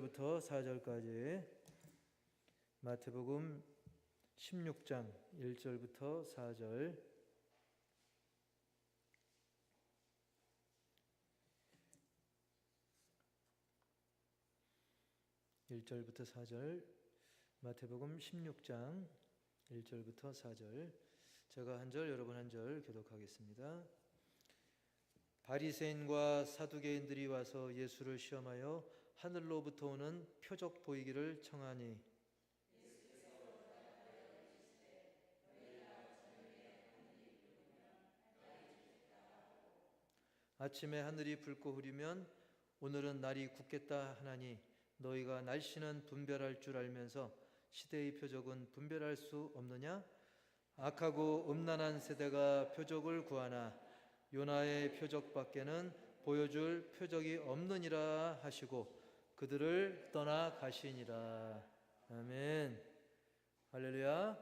1절부터 4절까지 마태복음 16장 1절부터 4절. (1절부터 4절) 마태복음 16장 1절부터 4절. 제가 한 절, 여러분 한 절 교독하겠습니다. 바리새인과 사두개인들이 와서 예수를 시험하여 하늘로부터 오는 표적 보이기를 청하니, 아침에 하늘이 붉고 흐리면 오늘은 날이 굳겠다 하나니, 너희가 날씨는 분별할 줄 알면서 시대의 표적은 분별할 수 없느냐? 악하고 음란한 세대가 표적을 구하나 요나의 표적밖에는 보여줄 표적이 없느니라 하시고 그들을 떠나 가시니라. 아멘. 할렐루야.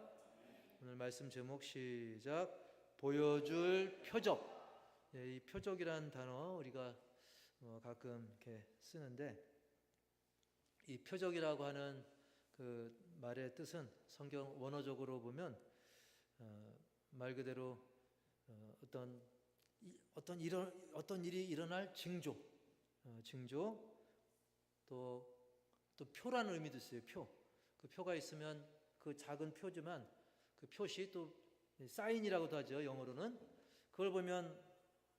오늘 말씀 제목 시작. 보여줄 표적. 이 표적이라는 단어 우리가 가끔 이렇게 쓰는데, 이 표적이라고 하는 그 말의 뜻은 성경 원어적으로 보면 말 그대로 어떤 일이 일어날 징조, 또 표라는 의미도 있어요. 그 표가 있으면 그 작은 표지만 그 표시, 또 사인이라고도 하죠, 영어로는. 그걸 보면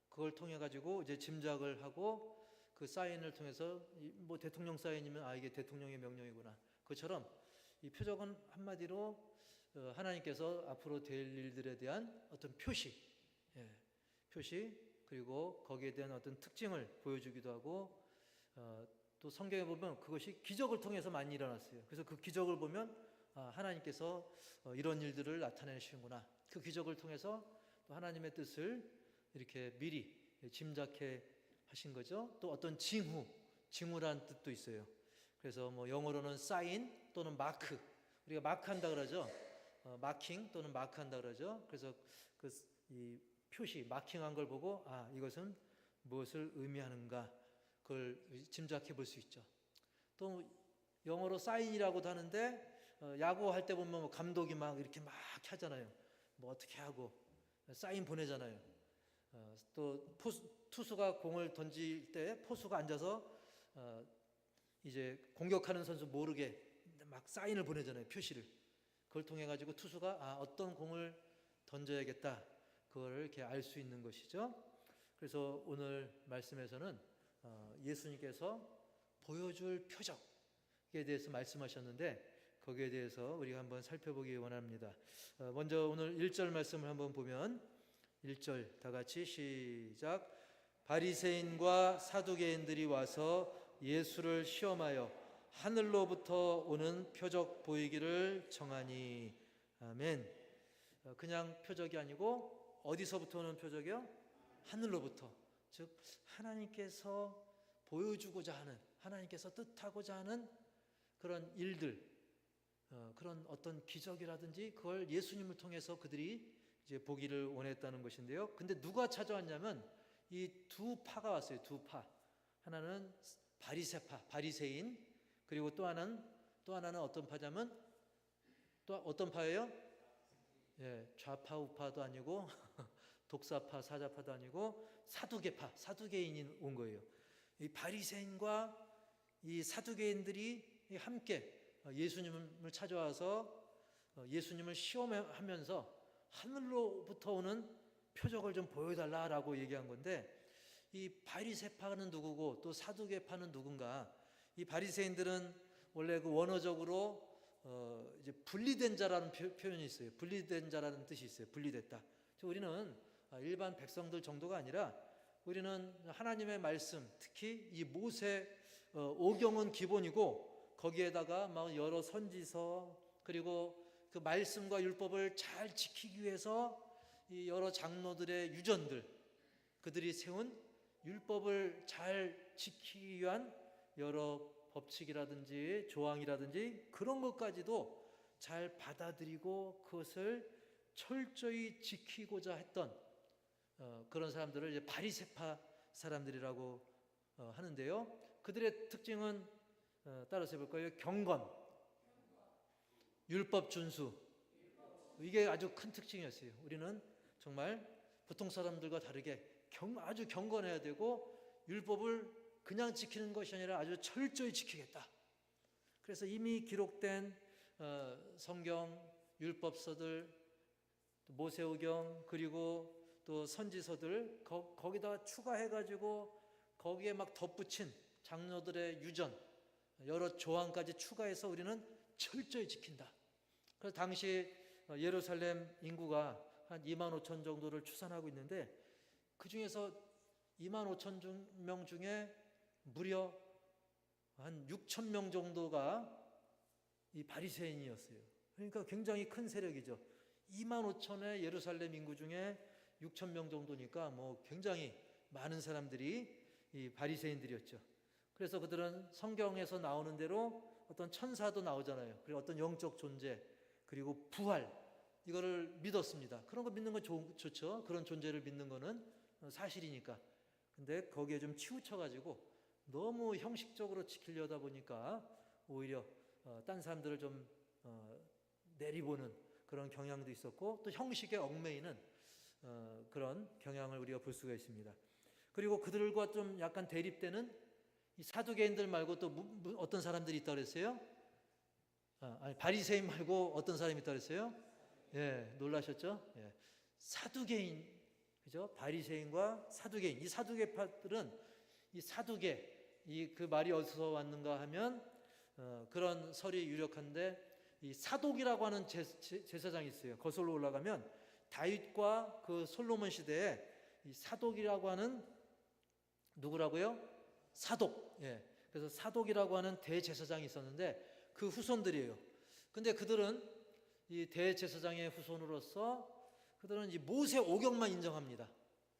그걸 통해 가지고 이제 짐작을 하고, 그 사인을 통해서 뭐 대통령 사인이면 이게 대통령의 명령이구나. 그처럼 이 표적은 한마디로 하나님께서 앞으로 될 일들에 대한 어떤 표시, 그리고 거기에 대한 어떤 특징을 보여주기도 하고, 또 성경에 보면 그것이 기적을 통해서 많이 일어났어요. 그래서 그 기적을 보면 하나님께서 이런 일들을 나타내시는구나. 그 기적을 통해서 또 하나님의 뜻을 이렇게 미리 짐작해 하신 거죠. 또 어떤 징후라는 뜻도 있어요. 그래서 뭐 영어로는 사인 또는 마크, 우리가 마크한다 그러죠. 마킹 또는 마크한다 그러죠. 그래서 이 표시, 마킹한 걸 보고 이것은 무엇을 의미하는가, 그걸 짐작해 볼 수 있죠. 또 영어로 사인이라고도 하는데, 야구할 때 보면 뭐 감독이 막 이렇게 막 하잖아요. 뭐 어떻게 하고 사인 보내잖아요. 또 투수가 공을 던질 때 포수가 앉아서 이제 공격하는 선수 모르게 막 사인을 보내잖아요, 표시를. 그걸 통해 가지고 투수가 어떤 공을 던져야겠다, 그걸 이렇게 알 수 있는 것이죠. 그래서 오늘 말씀에서는 예수님께서 보여줄 표적에 대해서 말씀하셨는데, 거기에 대해서 우리가 한번 살펴보기 원합니다. 먼저 오늘 1절 말씀을 한번 보면, 1절 다 같이 시작. 바리새인과 사두개인들이 와서 예수를 시험하여 하늘로부터 오는 표적 보이기를 청하니. 아멘. 그냥 표적이 아니고 어디서부터 오는 표적이요? 하늘로부터. 즉 하나님께서 보여주고자 하는, 하나님께서 뜻하고자 하는 그런 일들, 그런 어떤 기적이라든지 그걸 예수님을 통해서 그들이 이제 보기를 원했다는 것인데요. 근데 누가 찾아왔냐면 이 두 파가 왔어요. 두 파. 하나는 바리새파, 바리새인, 그리고 또 하나는 어떤 파냐면, 또 어떤 파예요? 좌파 우파도 아니고 독사파 사자파도 아니고 사두개파, 사두개인이 온 거예요. 이 바리새인과 이 사두개인들이 함께 예수님을 찾아와서 예수님을 시험하면서 하늘로부터 오는 표적을 좀 보여달라라고 얘기한 건데, 이 바리새파는 누구고 또 사두개파는 누군가? 이 바리새인들은 원래 그 원어적으로 이제 분리된 자라는 표현이 있어요. 분리된 자라는 뜻이 있어요. 분리됐다. 우리는 일반 백성들 정도가 아니라 우리는 하나님의 말씀, 특히 이 모세 오경은 기본이고, 거기에다가 막 여러 선지서, 그리고 그 말씀과 율법을 잘 지키기 위해서 이 여러 장로들의 유전들, 그들이 세운 율법을 잘 지키기 위한 여러 법칙이라든지 조항이라든지 그런 것까지도 잘 받아들이고 그것을 철저히 지키고자 했던 그런 사람들을 이제 바리새파 사람들이라고 하는데요. 그들의 특징은 따라서 해볼까요? 경건, 율법 준수. 이게 아주 큰 특징이었어요. 우리는 정말 보통 사람들과 다르게 아주 경건해야 되고 율법을 그냥 지키는 것이 아니라 아주 철저히 지키겠다. 그래서 이미 기록된 성경, 율법서들, 모세오경, 그리고 또 선지서들 거기다 추가해가지고 거기에 막 덧붙인 장로들의 유전, 여러 조항까지 추가해서 우리는 철저히 지킨다. 그래서 당시 예루살렘 인구가 한 2만 5천 정도를 추산하고 있는데 그 중에서 2만 5천 명 중에 무려 한 6천 명 정도가 이 바리새인이었어요. 그러니까 굉장히 큰 세력이죠. 2만 5천의 예루살렘 인구 중에 6천 명 정도니까 뭐 굉장히 많은 사람들이 이 바리새인들이었죠. 그래서 그들은 성경에서 나오는 대로 어떤 천사도 나오잖아요. 그리고 어떤 영적 존재, 그리고 부활, 이거를 믿었습니다. 그런 거 믿는 건 좋죠. 그런 존재를 믿는 거는 사실이니까. 근데 거기에 좀 치우쳐가지고 너무 형식적으로 지키려다 보니까 오히려 딴 사람들을 좀 내리보는 그런 경향도 있었고, 또 형식에 얽매이는 그런 경향을 우리가 볼 수가 있습니다. 그리고 그들과 좀 약간 대립되는 이 사두개인들 말고 또 어떤 사람들이 있다고 그랬어요? 아니, 바리새인 말고 어떤 사람이 있다고 그랬어요? 예, 놀라셨죠? 예. 사두개인, 그죠? 바리새인과 사두개인. 이 사두개파들은 이 사두개, 그 말이 어디서 왔는가 하면 그런 설이 유력한데, 이 사독이라고 하는 제사장이 있어요. 거슬러 올라가면 다윗과 그 솔로몬 시대에 이 사독이라고 하는 누구라고요? 사독. 예. 그래서 사독이라고 하는 대제사장이 있었는데 그 후손들이에요. 근데 그들은 이 대제사장의 후손으로서 그들은 이 모세 오경만 인정합니다.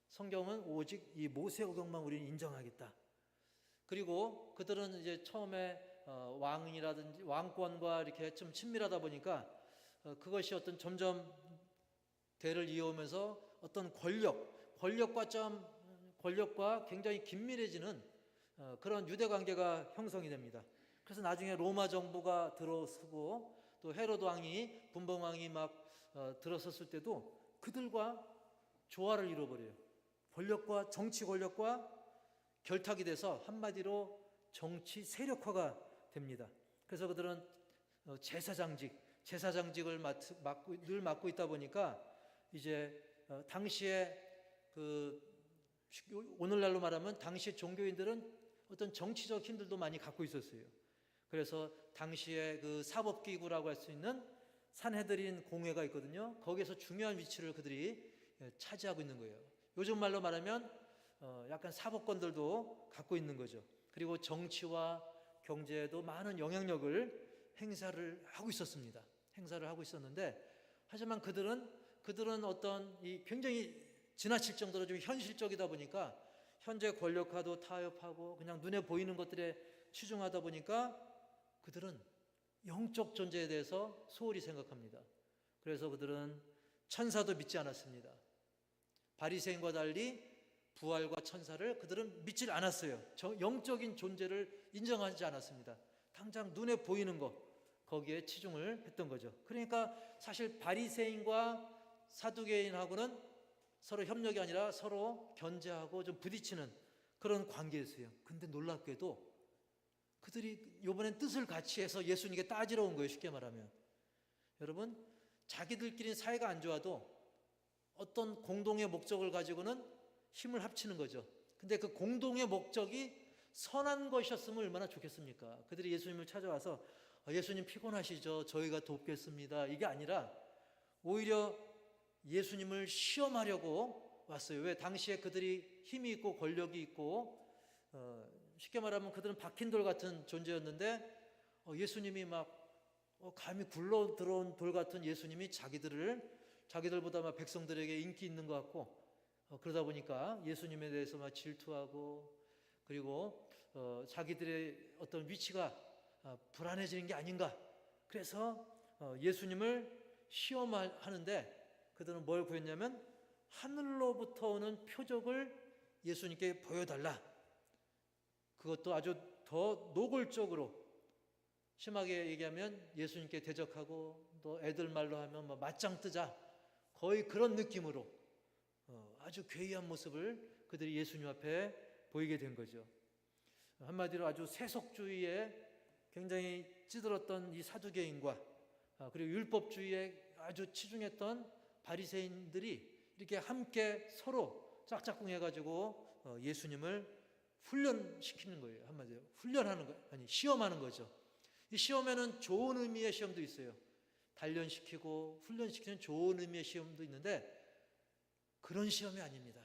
성경은 오직 이 모세 오경만 우리는 인정하겠다. 그리고 그들은 이제 처음에 왕이라든지 왕권과 이렇게 좀 친밀하다 보니까 그것이 어떤 점점 대를 이어오면서 어떤 권력과 굉장히 긴밀해지는 그런 유대 관계가 형성이 됩니다. 그래서 나중에 로마 정부가 들어서고 또 헤로드 왕이, 분봉 왕이 막 들어섰을 때도 그들과 조화를 이뤄버려요. 정치 권력과 결탁이 돼서 한마디로 정치 세력화가 됩니다. 그래서 그들은 제사장직을 늘 맡고 있다 보니까 이제 당시에 오늘날로 말하면 당시 종교인들은 어떤 정치적 힘들도 많이 갖고 있었어요. 그래서 당시에 그 사법기구라고 할 수 있는 산헤드린 공회가 있거든요. 거기에서 중요한 위치를 그들이 차지하고 있는 거예요. 요즘 말로 말하면 약간 사법권들도 갖고 있는 거죠. 그리고 정치와 경제에도 많은 영향력을 행사를 하고 있었는데, 하지만 그들은 어떤 굉장히 지나칠 정도로 좀 현실적이다 보니까 현재 권력화도 타협하고 그냥 눈에 보이는 것들에 치중하다 보니까 그들은 영적 존재에 대해서 소홀히 생각합니다. 그래서 그들은 천사도 믿지 않았습니다. 바리새인과 달리 부활과 천사를 그들은 믿질 않았어요. 영적인 존재를 인정하지 않았습니다. 당장 눈에 보이는 것, 거기에 치중을 했던 거죠. 그러니까 사실 바리새인과 사두개인하고는 서로 협력이 아니라 서로 견제하고 좀 부딪히는 그런 관계였어요. 근데 놀랍게도 그들이 이번엔 뜻을 같이 해서 예수님께 따지러 온 거예요. 쉽게 말하면. 여러분, 자기들끼리 사이가 안 좋아도 어떤 공동의 목적을 가지고는 힘을 합치는 거죠. 근데 그 공동의 목적이 선한 것이었으면 얼마나 좋겠습니까? 그들이 예수님을 찾아와서 예수님 피곤하시죠? 저희가 돕겠습니다. 이게 아니라 오히려 예수님을 시험하려고 왔어요. 왜? 당시에 그들이 힘이 있고 권력이 있고 쉽게 말하면 그들은 박힌 돌 같은 존재였는데 예수님이 막 감히 굴러 들어온 돌 같은 예수님이 자기들보다 막 백성들에게 인기 있는 것 같고 그러다 보니까 예수님에 대해서 막 질투하고 그리고 자기들의 어떤 위치가 불안해지는 게 아닌가. 그래서 예수님을 시험하는데 그들은 뭘 구했냐면 하늘로부터 오는 표적을 예수님께 보여달라. 그것도 아주 더 노골적으로 심하게 얘기하면 예수님께 대적하고, 또 애들 말로 하면 뭐 맞짱 뜨자, 거의 그런 느낌으로 아주 괴이한 모습을 그들이 예수님 앞에 보이게 된 거죠. 한마디로 아주 세속주의에 굉장히 찌들었던 이 사두개인과 그리고 율법주의에 아주 치중했던 바리새인들이 이렇게 함께 서로 짝짝꿍해가지고 예수님을 훈련시키는 거예요. 한마디로 훈련하는 거, 아니 시험하는 거죠. 이 시험에는 좋은 의미의 시험도 있어요. 단련시키고 훈련시키는 좋은 의미의 시험도 있는데, 그런 시험이 아닙니다.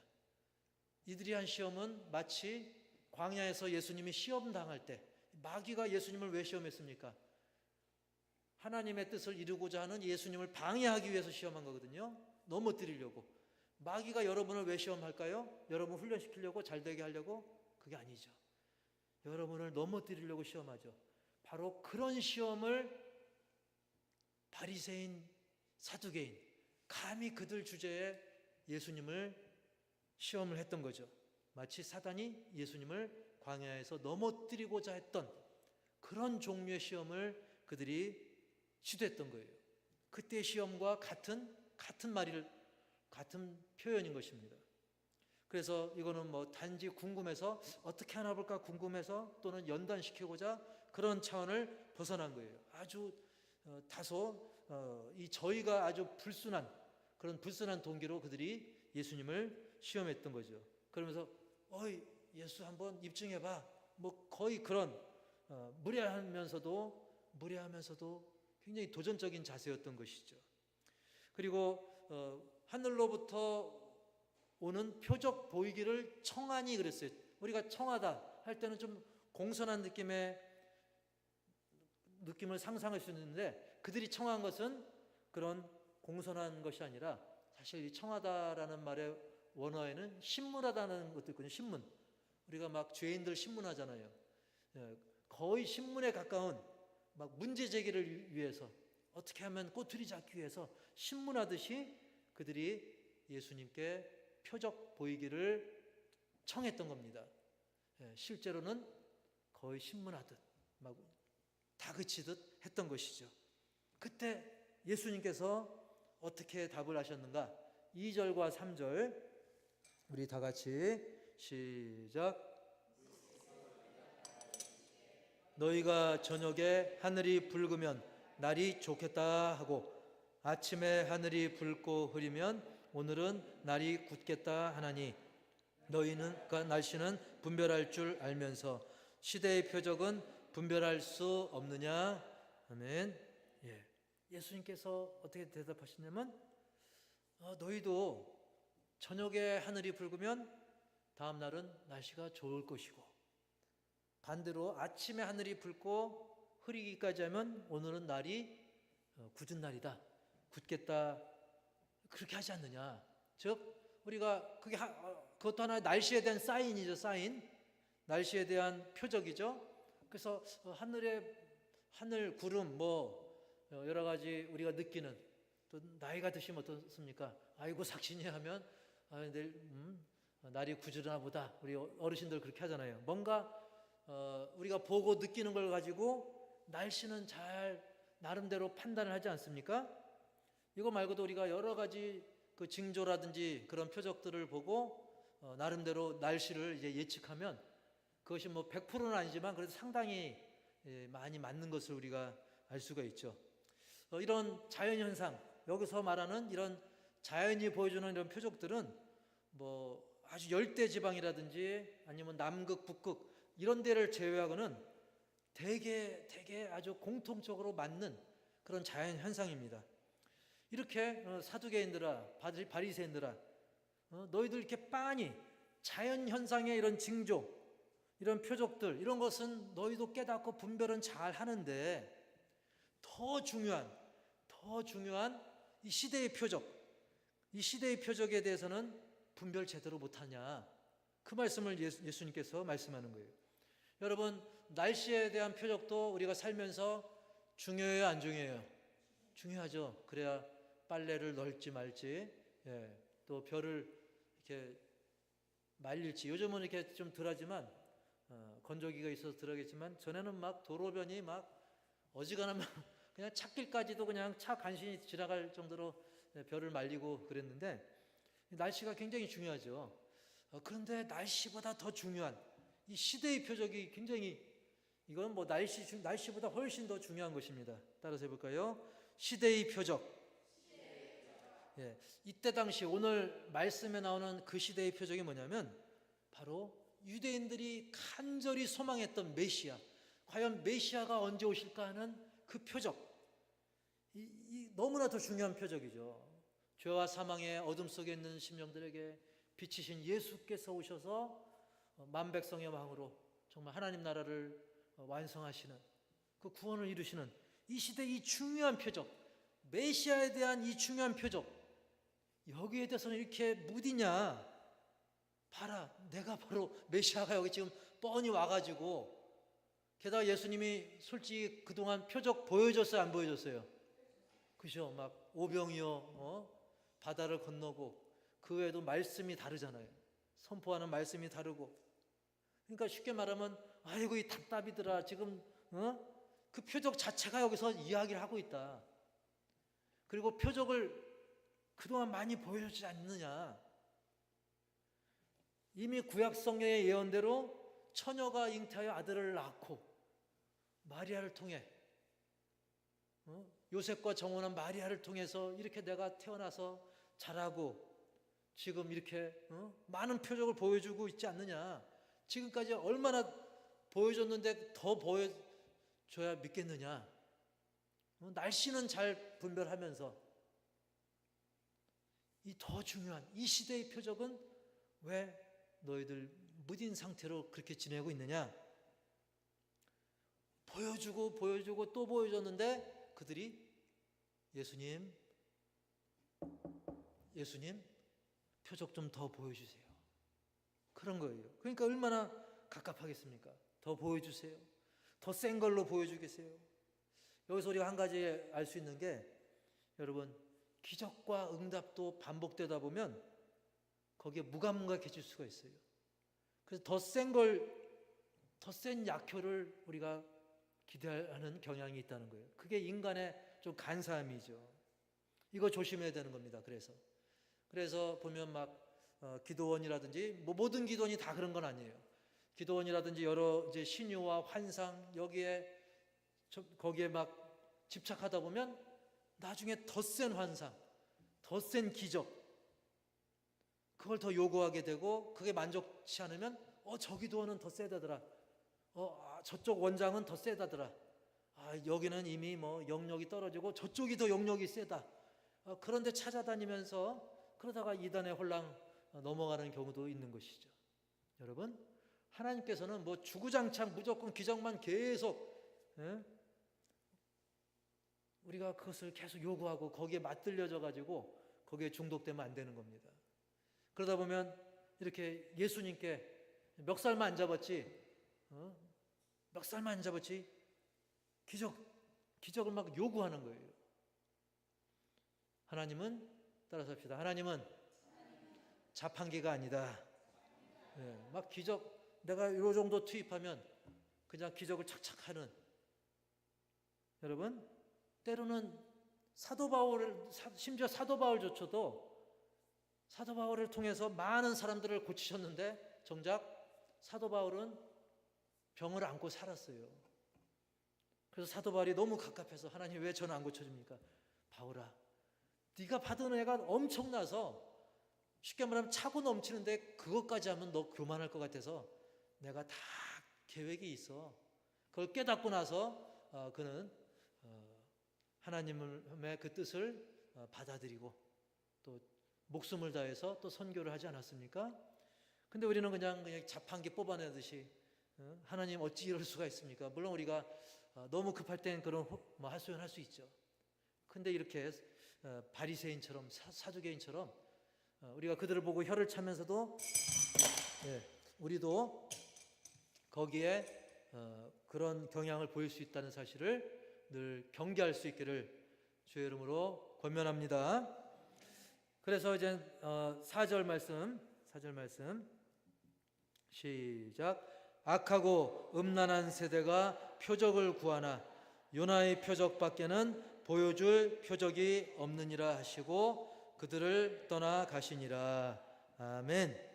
이들이 한 시험은 마치 광야에서 예수님이 시험 당할 때, 마귀가 예수님을 왜 시험했습니까? 하나님의 뜻을 이루고자 하는 예수님을 방해하기 위해서 시험한 거거든요. 넘어뜨리려고. 마귀가 여러분을 왜 시험할까요? 여러분 훈련시키려고, 잘되게 하려고? 그게 아니죠. 여러분을 넘어뜨리려고 시험하죠. 바로 그런 시험을 바리새인, 사두개인, 감히 그들 주제에 예수님을 시험을 했던 거죠. 마치 사단이 예수님을 광야에서 넘어뜨리고자 했던 그런 종류의 시험을 그들이 시도했던 거예요. 그때의 시험과 같은 말을, 같은 표현인 것입니다. 그래서 이거는 뭐 단지 궁금해서 어떻게 하나 볼까 궁금해서, 또는 연단시키고자 그런 차원을 벗어난 거예요. 아주 다소 이 저희가 아주 그런 불순한 동기로 그들이 예수님을 시험했던 거죠. 그러면서 어이 예수 한번 입증해봐, 뭐 거의 그런 무례하면서도 굉장히 도전적인 자세였던 것이죠. 그리고 하늘로부터 오는 표적 보이기를 청하니 그랬어요. 우리가 청하다 할 때는 좀 공손한 느낌을 상상할 수 있는데, 그들이 청한 것은 그런 공손한 것이 아니라, 사실 이 청하다라는 말의 원어에는 신문하다는 것도 있거든요. 신문. 우리가 막 죄인들 신문하잖아요. 거의 신문에 가까운, 막 문제 제기를 위해서, 어떻게 하면 꼬투리 잡기 위해서 신문하듯이 그들이 예수님께 표적 보이기를 청했던 겁니다. 실제로는 거의 신문하듯 막 다그치듯 했던 것이죠. 그때 예수님께서 어떻게 답을 하셨는가? 2절과 3절 우리 다 같이 시작. 너희가 저녁에 하늘이 붉으면 날이 좋겠다 하고, 아침에 하늘이 붉고 흐리면 오늘은 날이 굳겠다 하나니, 너희는 그러니까 날씨는 분별할 줄 알면서 시대의 표적은 분별할 수 없느냐. 아멘. 예수님께서 어떻게 대답하시냐면, 너희도 저녁에 하늘이 붉으면 다음 날은 날씨가 좋을 것이고, 반대로 아침에 하늘이 붉고 흐리기까지 하면 오늘은 날이 굳은 날이다, 굳겠다, 그렇게 하지 않느냐. 즉 우리가 그것도 하나의 날씨에 대한 사인이죠. 날씨에 대한 표적이죠. 그래서 하늘 구름 여러 가지 우리가 느끼는, 또 나이가 드시면 어떻습니까? 아이고 삭신이 하면 내일 날이 굳으나 보다. 우리 어르신들 그렇게 하잖아요. 뭔가 우리가 보고 느끼는 걸 가지고 날씨는 잘 나름대로 판단을 하지 않습니까? 이거 말고도 우리가 여러 가지 그 징조라든지 그런 표적들을 보고 나름대로 날씨를 이제 예측하면, 그것이 100%는 아니지만 그래도 상당히 많이 맞는 것을 우리가 알 수가 있죠. 이런 자연현상, 여기서 말하는 이런 자연이 보여주는 이런 표적들은 아주 열대지방이라든지 아니면 남극, 북극 이런 데를 제외하고는 되게 아주 공통적으로 맞는 그런 자연현상입니다. 이렇게 사두개인들아, 바리새인들아, 너희들 이렇게 빤히 자연현상의 이런 징조, 이런 표적들, 이런 것은 너희도 깨닫고 분별은 잘 하는데, 더 중요한 이 시대의 표적, 이 시대의 표적에 대해서는 분별 제대로 못하냐, 그 말씀을 예수님께서 말씀하는 거예요. 여러분, 날씨에 대한 표적도 우리가 살면서 중요해요, 안 중요해요? 중요하죠. 그래야 빨래를 널지 말지, 또 벼를 이렇게 말릴지. 요즘은 이렇게 좀 덜하지만 건조기가 있어서 덜하겠지만, 전에는 막 도로변이 막 어지간하면 그냥 찾길까지도 그냥 차 간신히 지나갈 정도로 벼를 말리고 그랬는데, 날씨가 굉장히 중요하죠. 그런데 날씨보다 더 중요한 이 시대의 표적이 굉장히, 이건 뭐 날씨보다 훨씬 더 중요한 것입니다. 따라서 해볼까요? 시대의 표적. 예, 이때 당시 오늘 말씀에 나오는 그 시대의 표적이 뭐냐면 바로 유대인들이 간절히 소망했던 메시아, 과연 메시아가 언제 오실까 하는 그 표적, 이 너무나 더 중요한 표적이죠. 죄와 사망의 어둠 속에 있는 심령들에게 빛이신 예수께서 오셔서 만백성의 왕으로 정말 하나님 나라를 완성하시는, 그 구원을 이루시는 이 시대의 이 중요한 표적, 메시아에 대한 이 중요한 표적, 여기에 대해서는 이렇게 무디냐? 봐라, 내가 바로 메시아가 여기 지금 뻔히 와가지고. 게다가 예수님이 솔직히 그동안 표적 보여줬어요, 안 보여줬어요? 그죠? 막 오병이어 바다를 건너고, 그 외에도 말씀이 다르잖아요. 선포하는 말씀이 다르고. 그러니까 쉽게 말하면 아이고 이 답답이더라, 지금 그 표적 자체가 여기서 이야기를 하고 있다. 그리고 표적을 그동안 많이 보여주지 않느냐. 이미 구약 성경의 예언대로 처녀가 잉태하여 아들을 낳고 마리아를 통해 요셉과 정혼한 마리아를 통해서 이렇게 내가 태어나서 자라고 지금 이렇게 많은 표적을 보여주고 있지 않느냐. 지금까지 얼마나 보여줬는데 더 보여줘야 믿겠느냐. 날씨는 잘 분별하면서 이 더 중요한 이 시대의 표적은 왜 너희들 무딘 상태로 그렇게 지내고 있느냐. 보여주고 또 보여줬는데 그들이 예수님 표적 좀 더 보여주세요. 그런 거예요. 그러니까 얼마나 갑갑하겠습니까? 더 보여주세요. 더 센 걸로 보여주겠어요. 여기서 우리가 한 가지 알 수 있는 게, 여러분, 기적과 응답도 반복되다 보면 거기에 무감각해질 수가 있어요. 그래서 더 센 약효를 우리가 기대하는 경향이 있다는 거예요. 그게 인간의 좀 간사함이죠. 이거 조심해야 되는 겁니다. 그래서 보면 막 기도원이라든지 뭐 모든 기도원이 다 그런 건 아니에요. 기도원이라든지 여러 이제 신유와 환상 거기에 막 집착하다 보면 나중에 더 센 환상, 더 센 기적, 그걸 더 요구하게 되고, 그게 만족치 않으면 저 기도원은 더 세다더라. 저쪽 원장은 더 세다더라. 여기는 이미 뭐 영역이 떨어지고 저쪽이 더 영역이 세다. 그런데 찾아다니면서 그러다가 이단에 홀랑 넘어가는 경우도 있는 것이죠. 여러분, 하나님께서는 뭐 주구장창 무조건 기적만 계속, 우리가 그것을 계속 요구하고 거기에 맞들려져 가지고 거기에 중독되면 안 되는 겁니다. 그러다 보면 이렇게 예수님께 멱살만 안 잡았지, 멱살만 안 잡았지 기적을 막 요구하는 거예요. 하나님은, 따라서 합시다. 하나님은 자판기가 아니다. 막 기적, 내가 이 정도 투입하면 그냥 기적을 착착 하는. 여러분, 때로는 심지어 사도 바울조차도 사도 바울을 통해서 많은 사람들을 고치셨는데 정작 사도 바울은 병을 안고 살았어요. 그래서 사도 바울이 너무 갑갑해서, 하나님 왜 저는 안 고쳐줍니까? 바울아, 네가 받은 은혜가 엄청나서 쉽게 말하면 차고 넘치는데 그것까지 하면 너 교만할 것 같아서 내가 다 계획이 있어. 그걸 깨닫고 나서 그는 하나님의 그 뜻을 받아들이고 또 목숨을 다해서 또 선교를 하지 않았습니까? 근데 우리는 그냥 자판기 뽑아내듯이 하나님 어찌 이럴 수가 있습니까? 물론 우리가 너무 급할 땐 그런 하소연할 수 있죠. 근데 이렇게 바리새인처럼 사두개인처럼 우리가 그들을 보고 혀를 차면서도 우리도 거기에 그런 경향을 보일 수 있다는 사실을 늘 경계할 수 있기를 주의 이름으로 권면합니다. 그래서 이제 4절 말씀 시작. 악하고 음란한 세대가 표적을 구하나 요나의 표적밖에는 보여줄 표적이 없느니라 하시고 그들을 떠나가시니라. 아멘.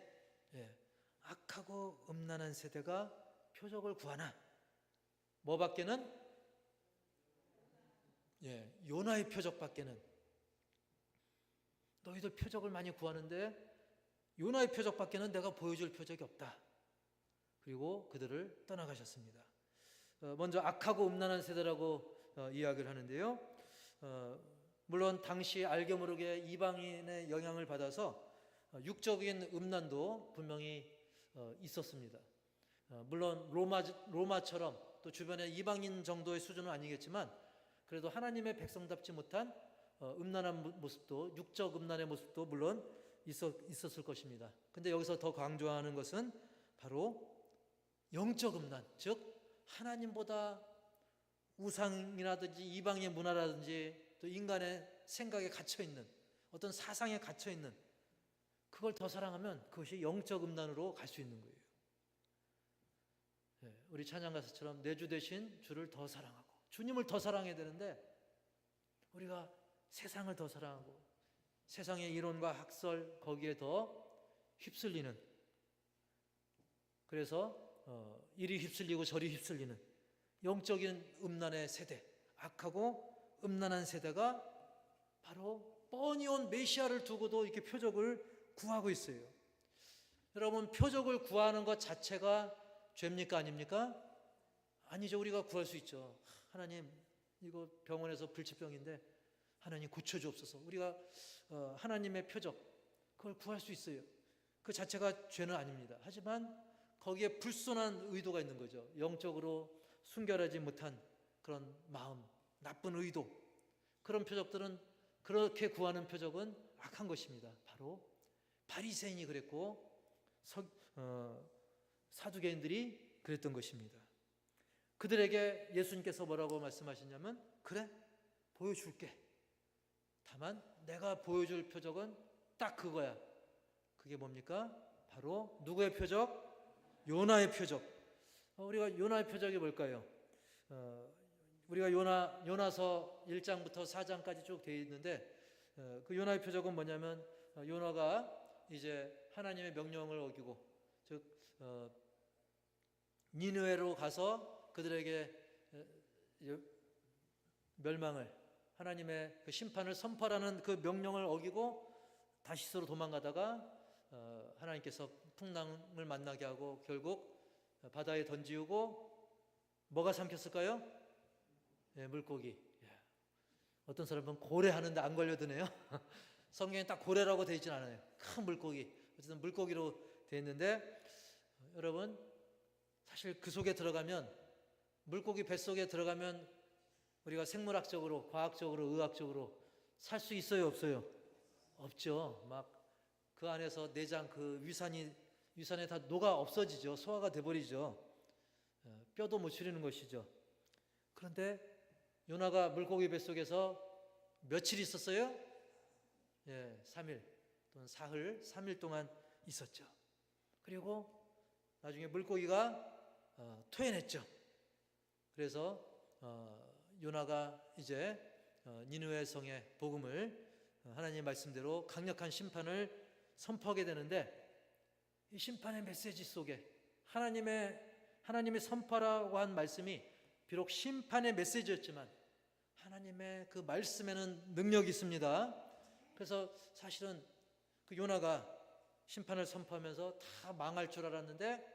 예, 악하고 음란한 세대가 표적을 구하나? 뭐밖에는? 예, 요나의 표적밖에는. 너희들 표적을 많이 구하는데 요나의 표적밖에는 내가 보여줄 표적이 없다. 그리고 그들을 떠나가셨습니다. 먼저 악하고 음란한 세대라고 이야기를 하는데요. 물론 당시 알게 모르게 이방인의 영향을 받아서 육적인 음란도 분명히 있었습니다. 물론 로마처럼 또 주변에 이방인 정도의 수준은 아니겠지만 그래도 하나님의 백성답지 못한 음란한 모습도, 육적 음란의 모습도 물론 있었을 것입니다. 근데 여기서 더 강조하는 것은 바로 영적 음란, 즉 하나님보다 우상이라든지 이방의 문화라든지 또 인간의 생각에 갇혀있는 어떤 사상에 갇혀있는 그걸 더 사랑하면 그것이 영적 음란으로 갈 수 있는 거예요. 우리 찬양 가사처럼 내 주 대신 주를 더 사랑하고 주님을 더 사랑해야 되는데 우리가 세상을 더 사랑하고 세상의 이론과 학설 거기에 더 휩쓸리는, 그래서 이리 휩쓸리고 저리 휩쓸리는 영적인 음란의 세대, 악하고 음란한 세대가 바로 뻔히 온 메시아를 두고도 이렇게 표적을 구하고 있어요. 여러분, 표적을 구하는 것 자체가 죄입니까 아닙니까? 아니죠. 우리가 구할 수 있죠. 하나님, 이거 병원에서 불치병인데 하나님 고쳐주옵소서. 우리가 하나님의 표적 그걸 구할 수 있어요. 그 자체가 죄는 아닙니다. 하지만 거기에 불순한 의도가 있는 거죠. 영적으로 순결하지 못한 그런 마음, 나쁜 의도, 그런 표적들은, 그렇게 구하는 표적은 악한 것입니다. 바로 바리새인이 그랬고 사두개인들이 그랬던 것입니다. 그들에게 예수님께서 뭐라고 말씀하시냐면, 그래, 보여줄게. 다만 내가 보여줄 표적은 딱 그거야. 그게 뭡니까? 바로 누구의 표적? 요나의 표적. 우리가 요나의 표적이 뭘까요? 우리가 요나서 1장부터 4장까지 쭉 되어 있는데 그 요나의 표적은 뭐냐면 요나가 이제 하나님의 명령을 어기고, 즉 니느웨로 가서 그들에게 멸망을, 하나님의 그 심판을 선포하라는 그 명령을 어기고 다시스로 도망가다가 하나님께서 풍랑을 만나게 하고 결국 바다에 던지우고 뭐가 삼켰을까요? 예, 물고기. 어떤 사람은 고래 하는데 안 걸려드네요. 성경에 딱 고래라고 되어 있진 않아요. 큰 물고기. 어쨌든 물고기로 되어 있는데, 여러분, 사실 그 속에 들어가면, 물고기 뱃속에 들어가면 우리가 생물학적으로, 과학적으로, 의학적으로 살 수 있어요, 없어요? 없죠. 막 그 안에서 내장, 그 위산에 다 녹아 없어지죠. 소화가 돼버리죠. 뼈도 못 추리는 것이죠. 그런데 요나가 물고기 뱃속에서 며칠 있었어요? 3일 또는 사흘, 3일 동안 있었죠. 그리고 나중에 물고기가 토해냈죠. 그래서 요나가 이제 니느웨 성의 복음을, 하나님의 말씀대로 강력한 심판을 선포하게 되는데, 이 심판의 메시지 속에 하나님의 선포라고 한 말씀이 비록 심판의 메시지였지만 하나님의 그 말씀에는 능력이 있습니다. 그래서 사실은 그 요나가 심판을 선포하면서 다 망할 줄 알았는데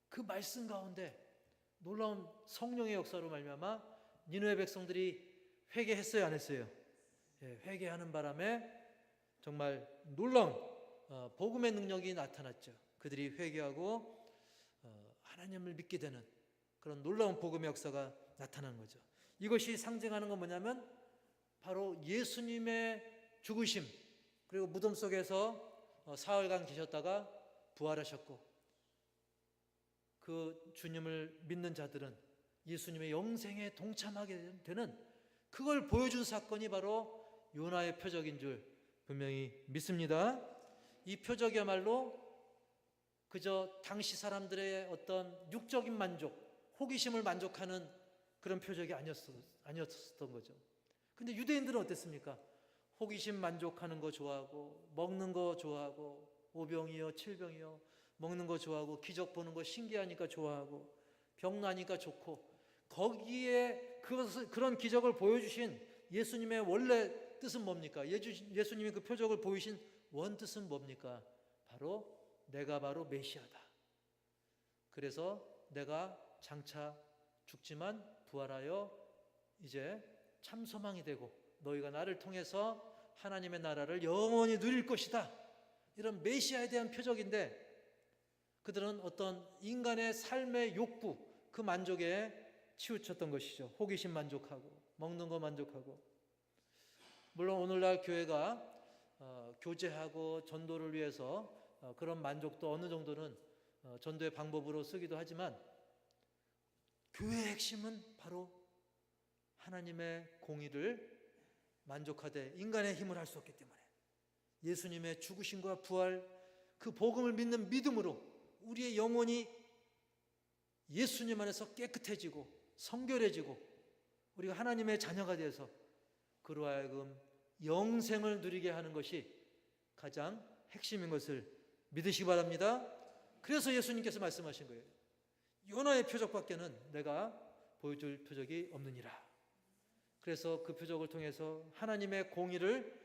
그 말씀 가운데 놀라운 성령의 역사로 말미암아 니느웨 백성들이 회개했어요, 안 했어요? 회개하는 바람에 정말 놀라운 복음의 능력이 나타났죠. 그들이 회개하고 하나님을 믿게 되는 그런 놀라운 복음의 역사가 나타난 거죠. 이것이 상징하는 건 뭐냐면 바로 예수님의 죽으심, 그리고 무덤 속에서 사흘간 계셨다가 부활하셨고, 그 주님을 믿는 자들은 예수님의 영생에 동참하게 되는, 그걸 보여준 사건이 바로 요나의 표적인 줄 분명히 믿습니다. 이 표적이야말로 그저 당시 사람들의 어떤 육적인 만족, 호기심을 만족하는 그런 표적이 아니었던 거죠. 근데 유대인들은 어땠습니까? 호기심 만족하는 거 좋아하고, 먹는 거 좋아하고, 오병이어 칠병이어 먹는 거 좋아하고, 기적 보는 거 신기하니까 좋아하고, 병 나니까 좋고, 거기에 그런 기적을 보여주신 예수님의 원래 뜻은 뭡니까? 예수님이 그 표적을 보이신 원뜻은 뭡니까? 내가 바로 메시아다. 그래서 내가 장차 죽지만 부활하여 이제 참 소망이 되고 너희가 나를 통해서 하나님의 나라를 영원히 누릴 것이다. 이런 메시아에 대한 표적인데, 그들은 어떤 인간의 삶의 욕구, 그 만족에 치우쳤던 것이죠. 호기심 만족하고, 먹는 거 만족하고. 물론 오늘날 교회가 교제하고 전도를 위해서 그런 만족도 어느 정도는 전도의 방법으로 쓰기도 하지만, 교회의 핵심은 바로 하나님의 공의를 만족하되 인간의 힘을 할 수 없기 때문에 예수님의 죽으심과 부활, 그 복음을 믿는 믿음으로 우리의 영혼이 예수님 안에서 깨끗해지고 성결해지고 우리가 하나님의 자녀가 되어서 그로 하여금 영생을 누리게 하는 것이 가장 핵심인 것을 믿으시기 바랍니다. 그래서 예수님께서 말씀하신 거예요. 요나의 표적밖에는 내가 보여줄 표적이 없느니라. 그래서 그 표적을 통해서 하나님의 공의를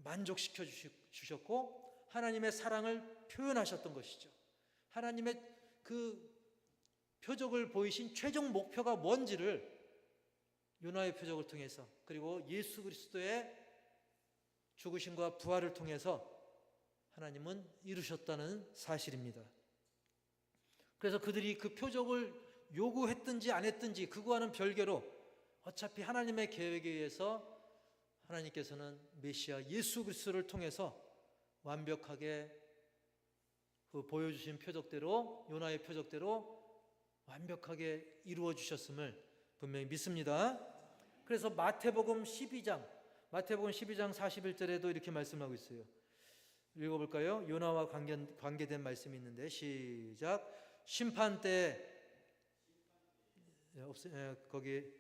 만족시켜 주셨고 하나님의 사랑을 표현하셨던 것이죠. 하나님의 그 표적을 보이신 최종 목표가 뭔지를 요나의 표적을 통해서, 그리고 예수 그리스도의 죽으심과 부활을 통해서 하나님은 이루셨다는 사실입니다. 그래서 그들이 그 표적을 요구했든지 안 했든지 그거와는 별개로 어차피 하나님의 계획에 의해서 하나님께서는 메시아 예수 그리스도를 통해서 완벽하게 그 보여주신 표적대로, 요나의 표적대로 완벽하게 이루어 주셨음을 분명히 믿습니다. 그래서 마태복음 12장 41절에도 이렇게 말씀하고 있어요. 읽어볼까요? 요나와 관계된 말씀이 있는데, 시작. 심판 때 거기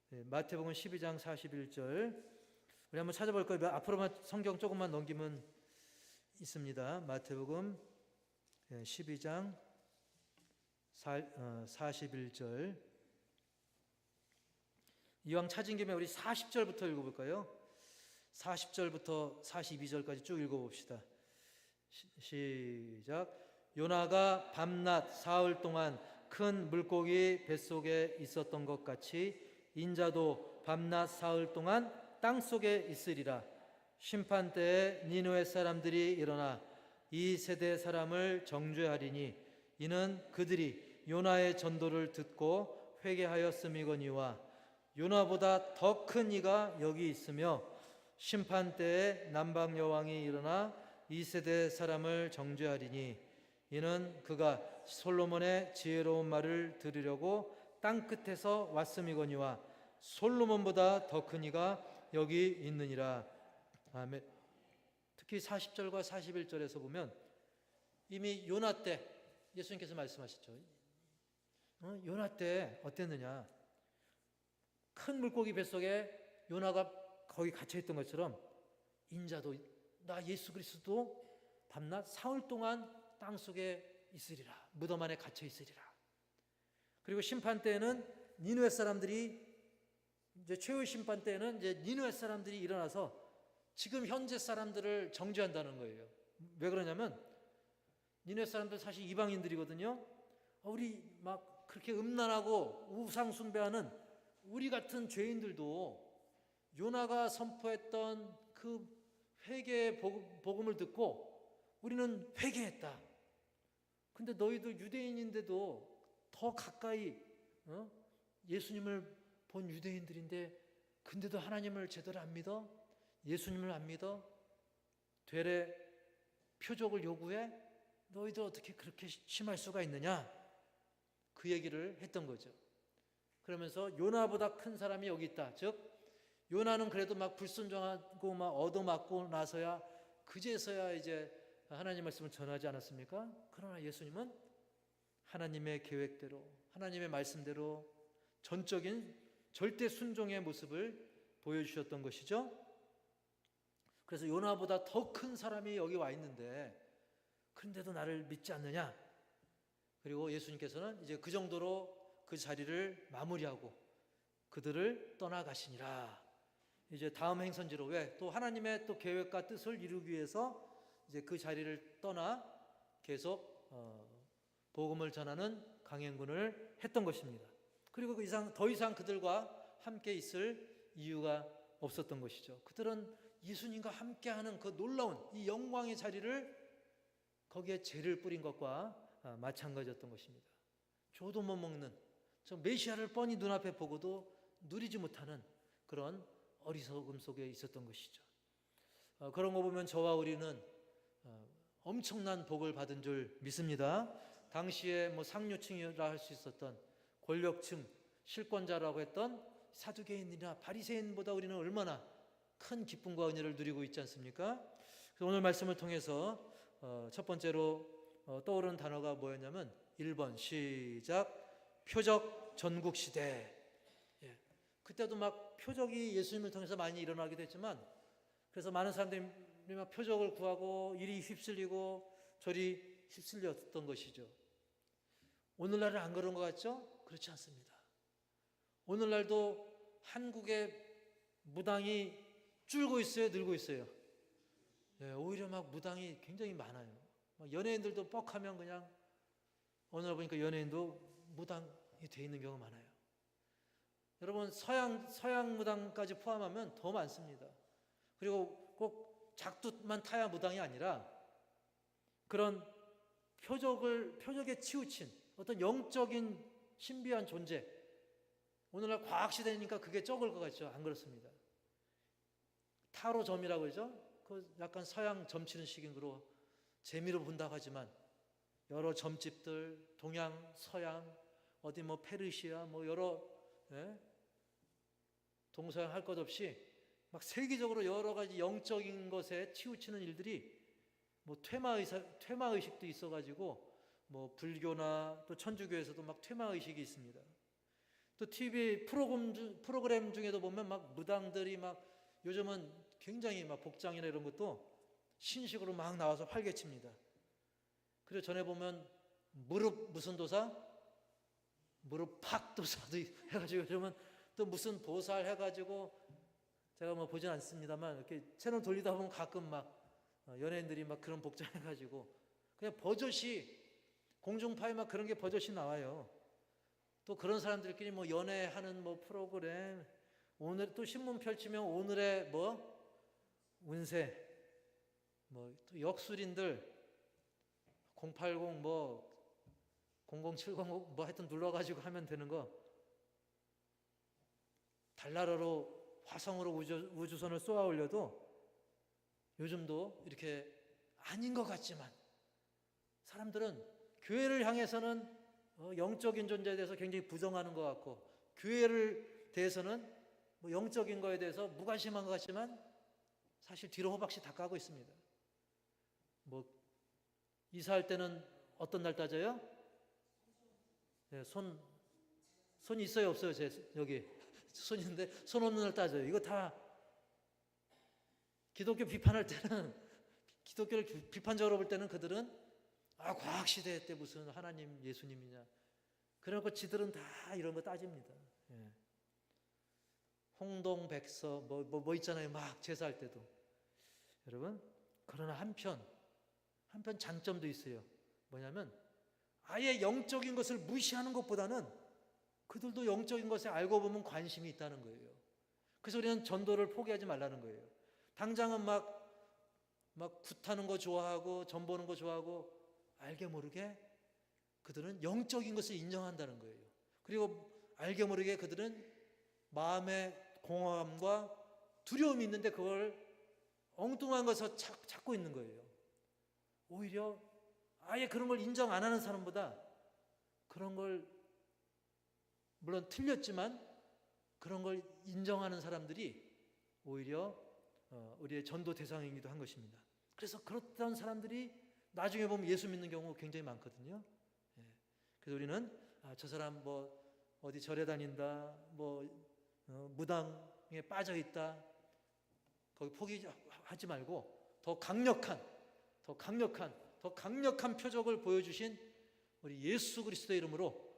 마태복음 12장 41절 우리 한번 찾아볼까요? 앞으로만 성경 조금만 넘기면 있습니다. 마태복음 12장 41절. 이왕 찾은 김에 우리 40절부터 읽어볼까요? 40절부터 42절까지 쭉 읽어봅시다. 시작. 요나가 밤낮 사흘 동안 큰 물고기 뱃속에 있었던 것 같이 인자도 밤낮 사흘 동안 땅속에 있으리라. 심판 때에 니느웨 사람들이 일어나 이 세대 사람을 정죄하리니 이는 그들이 요나의 전도를 듣고 회개하였음이거니와 요나보다 더 큰 이가 여기 있으며 심판 때에 남방 여왕이 일어나 이 세대 사람을 정죄하리니 이는 그가 솔로몬의 지혜로운 말을 들으려고 땅 끝에서 왔음이거니와 솔로몬보다 더 큰 이가 여기 있느니라. 아멘. 특히 40절과 41절에서 보면 이미 요나 때 예수님께서 말씀하셨죠. 요나 때 어땠느냐? 큰 물고기 뱃속에 요나가 거기 갇혀있던 것처럼 인자도, 나 예수 그리스도 밤낮 사흘 동안 땅속에 있으리라. 무덤 안에 갇혀 있으리라. 그리고 심판 때에는 니느웨 사람들이, 이제 최후의 심판 때에는 이제 니느웨 사람들이 일어나서 지금 현재 사람들을 정죄한다는 거예요. 왜 그러냐면 니느웨 사람들 사실 이방인들이거든요. 우리 막 그렇게 음란하고 우상 숭배하는 우리 같은 죄인들도 요나가 선포했던 그 회개의 복음을 듣고 우리는 회개했다. 근데 너희들 유대인인데도 더 가까이 예수님을 본 유대인들인데 근데도 하나님을 제대로 안 믿어? 예수님을 안 믿어? 되레 표적을 요구해? 너희들 어떻게 그렇게 심할 수가 있느냐? 그 얘기를 했던 거죠. 그러면서 요나보다 큰 사람이 여기 있다. 즉 요나는 그래도 막 불순종하고 막 얻어맞고 나서야 그제서야 이제 하나님 말씀을 전하지 않았습니까? 그러나 예수님은 하나님의 계획대로, 하나님의 말씀대로 전적인 절대 순종의 모습을 보여주셨던 것이죠. 그래서 요나보다 더 큰 사람이 여기 와 있는데 그런데도 나를 믿지 않느냐? 그리고 예수님께서는 이제 그 정도로 그 자리를 마무리하고 그들을 떠나가시니라. 이제 다음 행선지로, 왜? 또 하나님의 또 계획과 뜻을 이루기 위해서 이제 그 자리를 떠나 계속 복음을 전하는 강행군을 했던 것입니다. 그리고 더 이상 그들과 함께 있을 이유가 없었던 것이죠. 그들은 예수님과 함께하는 그 놀라운 이 영광의 자리를 거기에 죄를 뿌린 것과 마찬가지였던 것입니다. 줘도 못 먹는, 저 메시아를 뻔히 눈앞에 보고도 누리지 못하는 그런 어리석음 속에 있었던 것이죠. 그런 거 보면 저와 우리는 엄청난 복을 받은 줄 믿습니다. 당시에 뭐 상류층이라 할 수 있었던 권력층, 실권자라고 했던 사두개인이나 바리새인보다 우리는 얼마나 큰 기쁨과 은혜를 누리고 있지 않습니까? 그래서 오늘 말씀을 통해서 첫 번째로 떠오르는 단어가 뭐였냐면 1번 시작, 표적 전국시대. 그때도 막 표적이 예수님을 통해서 많이 일어나기도 했지만, 그래서 많은 사람들이 막 표적을 구하고 이리 휩쓸리고 저리 휩쓸렸던 것이죠. 오늘날은 안 그런 것 같죠? 그렇지 않습니다. 오늘날도 한국의 무당이 줄고 있어요, 늘고 있어요? 오히려 막 무당이 굉장히 많아요. 막 연예인들도 뻑하면 그냥 어느 날 보니까 연예인도 무당이 돼 있는 경우가 많아요. 여러분, 서양 무당까지 포함하면 더 많습니다. 그리고 꼭 작두만 타야 무당이 아니라 그런 표적에 치우친 어떤 영적인 신비한 존재, 오늘날 과학시대니까 그게 적을 것 같죠? 안 그렇습니다. 타로점이라고 그러죠? 그 약간 서양 점치는 식으로 재미로 본다고 하지만 여러 점집들, 동양, 서양, 어디 뭐 페르시아, 뭐 여러 동서양 할 것 없이 막 세계적으로 여러 가지 영적인 것에 치우치는 일들이, 뭐 퇴마 의식도 있어가지고 뭐 불교나 또 천주교에서도 막 퇴마 의식이 있습니다. 또 TV 프로그램 중에도 보면 막 무당들이 막 요즘은 굉장히 막 복장이나 이런 것도 신식으로 막 나와서 활개칩니다. 그리고 전에 보면 무릎 무슨 도사? 무릎 팍도사도 해가지고, 그러면 또 무슨 보살 해가지고, 제가 뭐 보진 않습니다만 이렇게 채널 돌리다 보면 가끔 막 연예인들이 막 그런 복장 해가지고 그냥 버젓이 공중파에 막 그런 게 버젓이 나와요. 또 그런 사람들끼리 뭐 연애하는 뭐 프로그램, 오늘 또 신문 펼치면 오늘의 뭐 운세, 뭐 또 역술인들 080 뭐 00700 뭐 하여튼 눌러가지고 하면 되는 거, 달나라로 화성으로 우주선을 쏘아 올려도 요즘도 이렇게 아닌 것 같지만 사람들은 교회를 향해서는 영적인 존재에 대해서 굉장히 부정하는 것 같고, 교회를 대해서는 뭐 영적인 거에 대해서 무관심한 것 같지만 사실 뒤로 호박씨 다 까고 있습니다. 뭐 이사할 때는 어떤 날 따져요? 손 있어요, 없어요? 여기 손 있는데 손 없는 날 따져요. 이거 다 기독교 비판할 때는, 기독교를 비판적으로 볼 때는 그들은 과학시대 때 무슨 하나님 예수님이냐, 그래갖고 지들은 다 이런 거 따집니다. 홍동백서 뭐 있잖아요, 막 제사할 때도. 여러분, 그러나 한편 장점도 있어요. 뭐냐면 아예 영적인 것을 무시하는 것보다는 그들도 영적인 것에 알고 보면 관심이 있다는 거예요. 그래서 우리는 전도를 포기하지 말라는 거예요. 당장은 막 굿하는 거 좋아하고 전 보는 거 좋아하고, 알게 모르게 그들은 영적인 것을 인정한다는 거예요. 그리고 알게 모르게 그들은 마음의 공허함과 두려움이 있는데 그걸 엉뚱한 것을 찾고 있는 거예요. 오히려 아예 그런 걸 인정 안 하는 사람보다 그런 걸, 물론 틀렸지만 그런 걸 인정하는 사람들이 오히려 우리의 전도 대상이기도 한 것입니다. 그래서 그렇던 사람들이 나중에 보면 예수 믿는 경우가 굉장히 많거든요. 그래서 우리는 저 사람 뭐 어디 절에 다닌다, 무당에 빠져 있다, 거기 포기하지 말고 더 강력한 표적을 보여주신 우리 예수 그리스도의 이름으로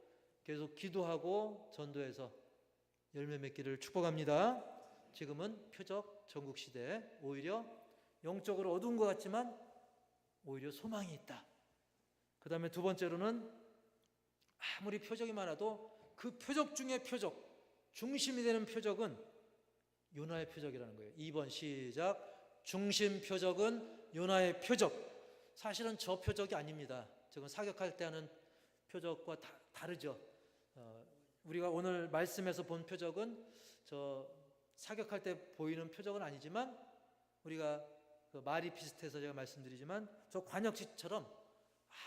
계속 기도하고 전도해서 열매 맺기를 축복합니다. 지금은 표적 전국 시대, 오히려 영적으로 어두운 것 같지만 오히려 소망이 있다. 그 다음에 두 번째로는 아무리 표적이 많아도 그 표적 중에 중심이 되는 표적은 요나의 표적이라는 거예요. 2번 시작. 중심 표적은 요나의 표적. 사실은 저 표적이 아닙니다. 지금 사격할 때 하는 표적과 다르죠. 우리가 오늘 말씀에서 본 표적은 저 사격할 때 보이는 표적은 아니지만, 우리가 말이 비슷해서 제가 말씀드리지만, 저 관역지처럼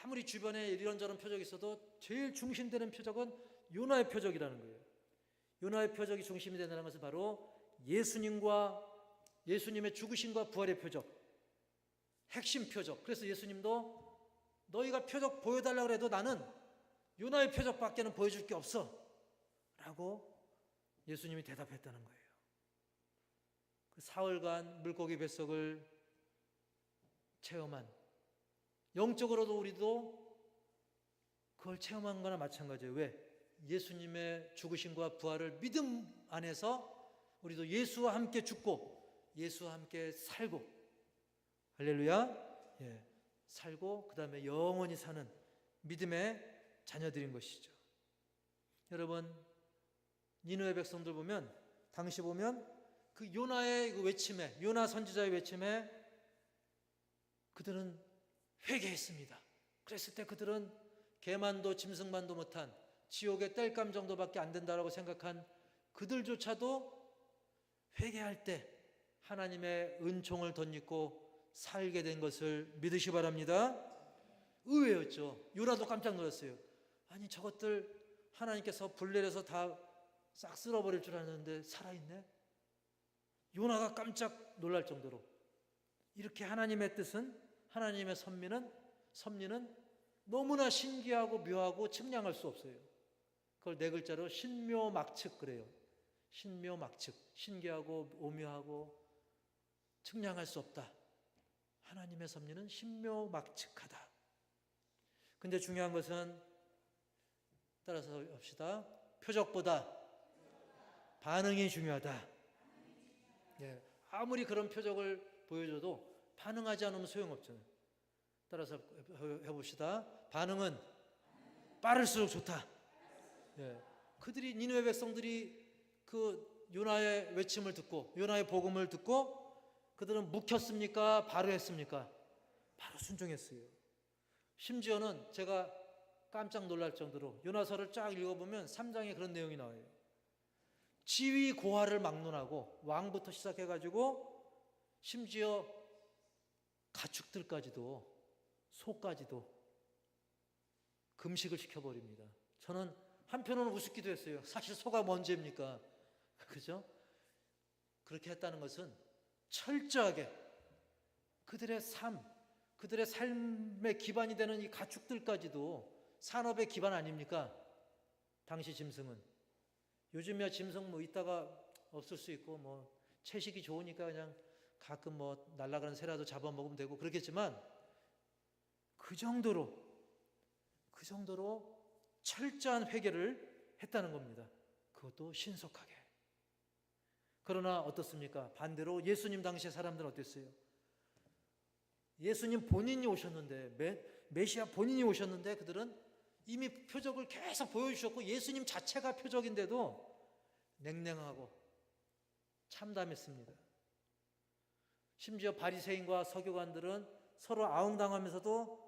아무리 주변에 이런저런 표적이 있어도 제일 중심되는 표적은 요나의 표적이라는 거예요. 요나의 표적이 중심이 된다는 것은 바로 예수님의 죽으심과 부활의 표적, 핵심 표적. 그래서 예수님도 너희가 표적 보여달라고 해도 나는 요나의 표적밖에는 보여줄 게 없어 라고 예수님이 대답했다는 거예요. 그 사흘간 물고기 뱃속을 체험한, 영적으로도 우리도 그걸 체험한 거나 마찬가지예요. 왜? 예수님의 죽으심과 부활을 믿음 안에서 우리도 예수와 함께 죽고 예수와 함께 살고, 할렐루야, 살고 그 다음에 영원히 사는 믿음의 자녀들인 것이죠. 여러분, 니느웨 백성들 보면, 당시 보면 그 요나의 그 외침에, 요나 선지자의 외침에 그들은 회개했습니다. 그랬을 때 그들은 개만도 짐승만도 못한 지옥의 땔감 정도밖에 안 된다라고 생각한 그들조차도 회개할 때 하나님의 은총을 덧입고 살게 된 것을 믿으시 바랍니다. 의외였죠. 요나도 깜짝 놀랐어요. 아니, 저것들 하나님께서 불 내려서 다 싹 쓸어버릴 줄 알았는데 살아있네. 요나가 깜짝 놀랄 정도로, 이렇게 하나님의 뜻은, 하나님의 섭리는 너무나 신기하고 묘하고 측량할 수 없어요. 그걸 네 글자로 신묘막측 그래요. 신묘막측, 신기하고 오묘하고 측량할 수 없다. 하나님의 섭리는 신묘막측하다. 근데 중요한 것은, 따라서 합시다. 표적보다 반응이 중요하다. 아무리 그런 표적을 보여줘도 반응하지 않으면 소용없잖아요. 따라서 해봅시다. 반응은 빠를수록 좋다. 그들이, 니느웨 백성들이 그 요나의 외침을 듣고, 요나의 복음을 듣고 그들은 묵혔습니까? 바로 했습니까? 바로 순종했어요. 심지어는 제가 깜짝 놀랄 정도로 요나서를 쫙 읽어보면 3장에 그런 내용이 나와요. 지위 고하를 막론하고 왕부터 시작해가지고 심지어 가축들까지도, 소까지도 금식을 시켜버립니다. 저는 한편으로는 우습기도 했어요. 사실 소가 뭔 죄입니까? 그죠? 그렇게 했다는 것은 철저하게 그들의 삶의 기반이 되는 이 가축들까지도 산업의 기반 아닙니까? 당시 짐승은. 요즘이야 짐승 있다가 없을 수 있고, 채식이 좋으니까 그냥 가끔 날아가는 새라도 잡아먹으면 되고 그렇겠지만, 그 정도로 철저한 회개를 했다는 겁니다. 그것도 신속하게. 그러나 어떻습니까? 반대로 예수님 당시의 사람들은 어땠어요? 예수님 본인이 오셨는데, 메시아 본인이 오셨는데 그들은 이미 표적을 계속 보여주셨고 예수님 자체가 표적인데도 냉랭하고 참담했습니다. 심지어 바리새인과 서기관들은 서로 아웅당하면서도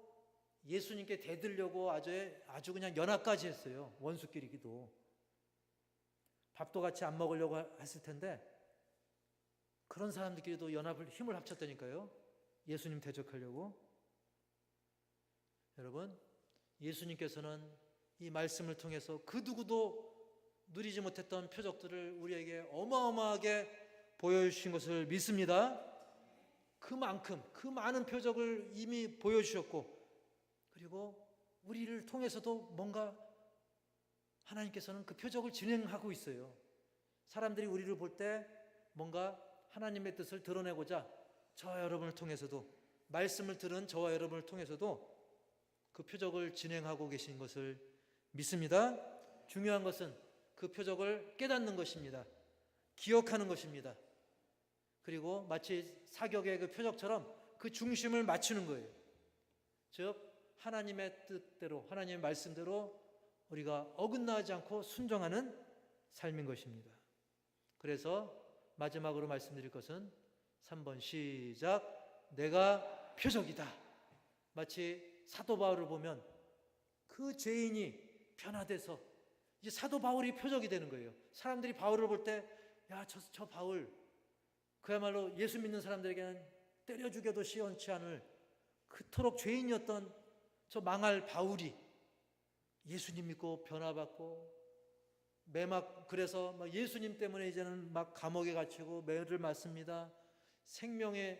예수님께 대들려고 아주 그냥 연합까지 했어요. 원수끼리기도. 밥도 같이 안 먹으려고 했을 텐데 그런 사람들끼리도 힘을 합쳤다니까요. 예수님 대적하려고. 여러분, 예수님께서는 이 말씀을 통해서 그 누구도 누리지 못했던 표적들을 우리에게 어마어마하게 보여주신 것을 믿습니다. 그만큼 그 많은 표적을 이미 보여주셨고, 그리고 우리를 통해서도 뭔가 하나님께서는 그 표적을 진행하고 있어요. 사람들이 우리를 볼 때 뭔가 하나님의 뜻을 드러내고자 저와 여러분을 통해서도, 말씀을 들은 저와 여러분을 통해서도 그 표적을 진행하고 계신 것을 믿습니다. 중요한 것은 그 표적을 깨닫는 것입니다. 기억하는 것입니다. 그리고 마치 사격의 그 표적처럼 그 중심을 맞추는 거예요. 즉 하나님의 뜻대로, 하나님의 말씀대로 우리가 어긋나지 않고 순종하는 삶인 것입니다. 그래서 마지막으로 말씀드릴 것은 3번 시작. 내가 표적이다. 마치 사도 바울을 보면 그 죄인이 변화돼서 이제 사도 바울이 표적이 되는 거예요. 사람들이 바울을 볼 때 야, 저 바울 그야말로 예수 믿는 사람들에게는 때려 죽여도 시원치 않을 그토록 죄인이었던 저 망할 바울이 예수님 믿고 변화받고 그래서 막 예수님 때문에 이제는 막 감옥에 갇히고 매를 맞습니다. 생명이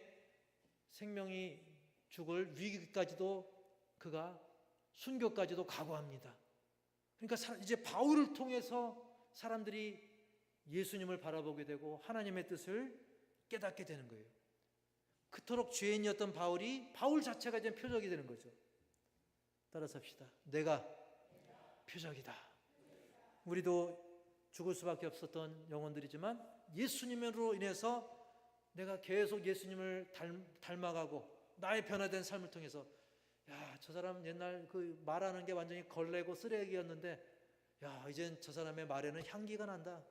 죽을 위기까지도 그가 순교까지도 각오합니다. 그러니까 이제 바울을 통해서 사람들이 예수님을 바라보게 되고 하나님의 뜻을 깨닫게 되는 거예요. 그토록 죄인이었던 바울 자체가 이제 표적이 되는 거죠. 따라서 합시다. 내가 표적이다. 우리도 죽을 수밖에 없었던 영혼들이지만 예수님으로 인해서 내가 계속 예수님을 닮아가고 나의 변화된 삶을 통해서 야, 저 사람 옛날 그 말하는 게 완전히 걸레고 쓰레기였는데 야, 이젠 저 사람의 말에는 향기가 난다.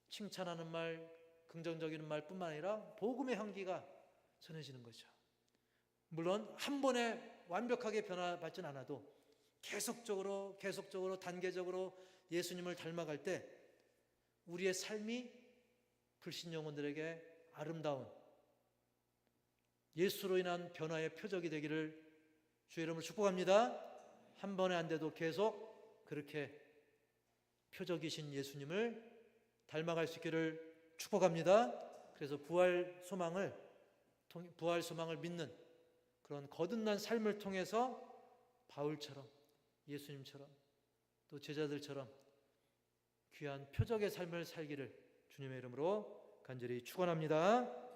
칭찬하는 말, 긍정적인 말뿐만 아니라 복음의 향기가 전해지는 거죠. 물론 한 번에 완벽하게 변화받진 않아도 계속적으로 단계적으로 예수님을 닮아갈 때 우리의 삶이 불신 영혼들에게 아름다운 예수로 인한 변화의 표적이 되기를 주의 이름으로 축복합니다. 한 번에 안 돼도 계속 그렇게 표적이신 예수님을 닮아갈 수 있기를 축복합니다. 그래서 부활 소망을 믿는 그런 거듭난 삶을 통해서 바울처럼 예수님처럼 또 제자들처럼 귀한 표적의 삶을 살기를 주님의 이름으로 간절히 축원합니다.